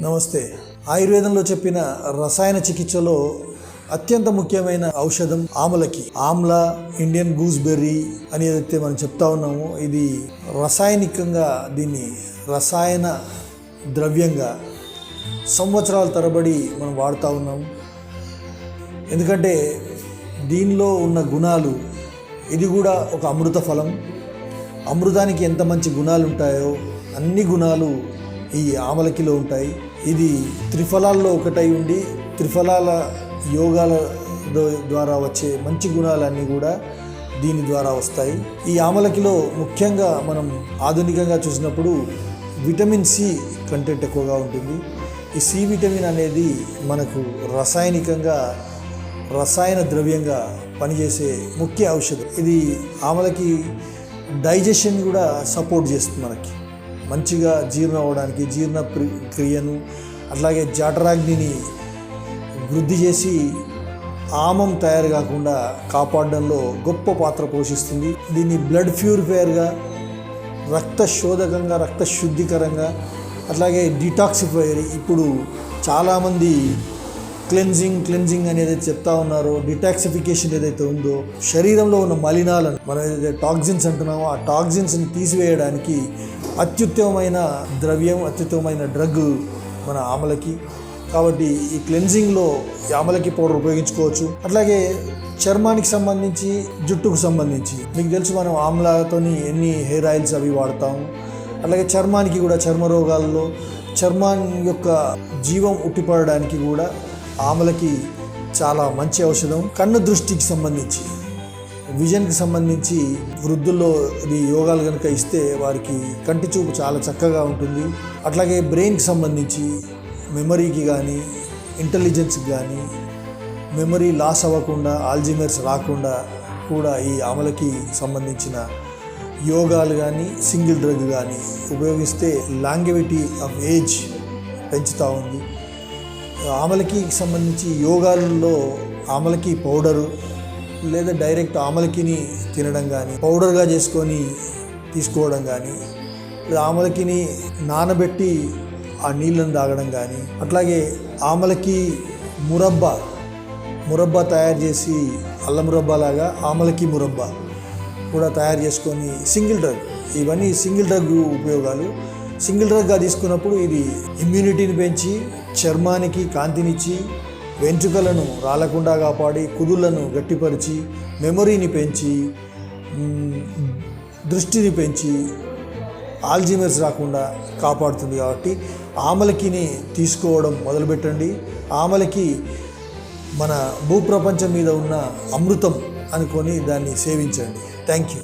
నమస్తే. ఆయుర్వేదంలో చెప్పిన రసాయన చికిత్సలో అత్యంత ముఖ్యమైన ఔషధం ఆమలకి. ఆమ్ల, ఇండియన్ గూస్బెర్రీ అని ఏదైతే మనం చెప్తా ఉన్నామో, ఇది రసాయనికంగా దీన్ని రసాయన ద్రవ్యంగా సంవత్సరాల తరబడి మనం వాడుతూ ఉన్నాము. ఎందుకంటే దీనిలో ఉన్న గుణాలు, ఇది కూడా ఒక అమృత ఫలం. అమృతానికి ఎంత మంచి గుణాలు ఉంటాయో అన్ని గుణాలు ఈ ఆమలకిలో ఉంటాయి. ఇది త్రిఫలాల్లో ఒకటై ఉండి త్రిఫలాల యోగాల ద్వారా వచ్చే మంచి గుణాలన్నీ కూడా దీని ద్వారా వస్తాయి. ఈ ఆమలకిలో ముఖ్యంగా మనం ఆధునికంగా చూసినప్పుడు విటమిన్ సి కంటెంట్ ఎక్కువగా ఉంటుంది. ఈ సి విటమిన్ అనేది మనకు రసాయనికంగా రసాయన ద్రవ్యంగా పనిచేసే ముఖ్య ఔషధం. ఇది ఆమలకి డైజెషన్ కూడా సపోర్ట్ చేస్తుంది. మనకి మంచిగా జీర్ణం అవ్వడానికి, జీర్ణ క్రియను, అట్లాగే జఠరాగ్నిని వృద్ధి చేసి ఆమం తయారు కాకుండా కాపాడడంలో గొప్ప పాత్ర పోషిస్తుంది. దీన్ని బ్లడ్ ప్యూరిఫైయర్గా, రక్త శోధకంగా, రక్త శుద్ధికరంగా, అట్లాగే డిటాక్సిఫైయర్. ఇప్పుడు చాలామంది క్లెన్జింగ్ అనేది చెప్తా ఉన్నారో, డిటాక్సిఫికేషన్ ఏదైతే ఉందో, శరీరంలో ఉన్న మలినాలను, మనం ఏదైతే టాక్సిన్స్ అంటున్నామో ఆ టాక్సిన్స్ని తీసివేయడానికి అత్యుత్తమమైన ద్రవ్యం, అత్యుత్తమమైన డ్రగ్ మన ఆమలకి. కాబట్టి ఈ క్లెన్జింగ్లో ఆమలకి పౌడర్ ఉపయోగించుకోవచ్చు. అట్లాగే చర్మానికి సంబంధించి, జుట్టుకు సంబంధించి మీకు తెలుసు, మనం ఆమ్లతోని ఎన్ని హెయిర్ ఆయిల్స్ అవి వాడతాము. అట్లాగే చర్మానికి కూడా, చర్మ రోగాల్లో చర్మం యొక్క జీవం ఉట్టిపడడానికి కూడా ఆమలకి చాలా మంచి ఔషధం. కన్ను దృష్టికి సంబంధించి, విజన్కి సంబంధించి వృద్ధుల్లో ఇది యోగాలు కనుక ఇస్తే వారికి కంటి చూపు చాలా చక్కగా ఉంటుంది. అట్లాగే బ్రెయిన్కి సంబంధించి మెమరీకి కానీ, ఇంటెలిజెన్స్కి కానీ, మెమరీ లాస్ అవ్వకుండా, ఆల్జీమర్స్ రాకుండా కూడా ఈ ఆమలకి సంబంధించిన యోగాలు కానీ, సింగిల్ డ్రగ్ కానీ ఉపయోగిస్తే లాంగెవిటీ ఆఫ్ ఏజ్ పెంచుతూ ఉంది. ఆమలకి సంబంధించి యోగాలలో ఆమలకి పౌడరు లేదా డైరెక్ట్ ఆమలకిని తినడం కానీ, పౌడర్గా చేసుకొని తీసుకోవడం కానీ, లేదా ఆమలకిని నానబెట్టి ఆ నీళ్ళని తాగడం కానీ, అట్లాగే ఆమలకి మురబ్బా తయారు చేసి, అల్ల మురబ్బా లాగా ఆమలకి మురబ్బా కూడా తయారు చేసుకొని సింగిల్ డ్రగ్. ఇవన్నీ సింగిల్ డ్రగ్ ఉపయోగాలు. సింగిల్ డ్రగ్గా తీసుకున్నప్పుడు ఇది ఇమ్యూనిటీని పెంచి, చర్మానికి కాంతినిచ్చి, వెంట్రుకలను రాలకుండా కాపాడి, కుదుళ్లను గట్టిపరిచి, మెమొరీని పెంచి, దృష్టిని పెంచి, ఆల్జీమర్స్ రాకుండా కాపాడుతుంది. కాబట్టి ఆమలకిని తీసుకోవడం మొదలుపెట్టండి. ఆమలకి మన భూప్రపంచం మీద ఉన్న అమృతం అనుకొని దాన్ని సేవించండి. Thank you.